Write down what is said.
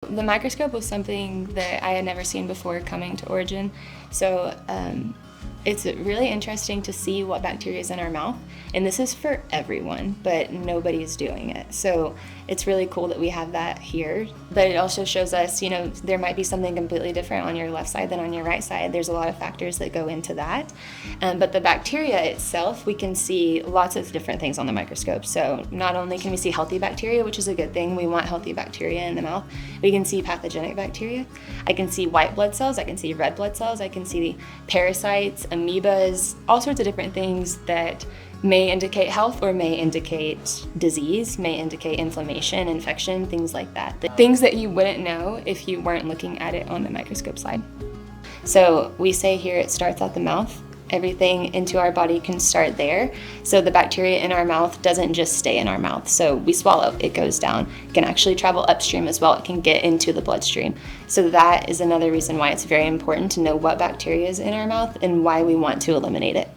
the microscope was something that I had never seen before coming to Origin. So it's really interesting to see what bacteria is in our mouth. And this is for everyone, but nobody's doing it. So it's really cool that we have that here. But it also shows us, there might be something completely different on your left side than on your right side. There's a lot of factors that go into that. But the bacteria itself, we can see lots of different things on the microscope. So not only can we see healthy bacteria, which is a good thing, we want healthy bacteria in the mouth, we can see pathogenic bacteria. I can see white blood cells, I can see red blood cells, I can see parasites, amoebas, all sorts of different things that may indicate health or may indicate disease, may indicate inflammation, infection, things like that. The things that you wouldn't know if you weren't looking at it on the microscope slide. So we say here it starts at the mouth. Everything into our body can start there. So the bacteria in our mouth doesn't just stay in our mouth. So we swallow, it goes down. It can actually travel upstream as well. It can get into the bloodstream. So that is another reason why it's very important to know what bacteria is in our mouth and why we want to eliminate it.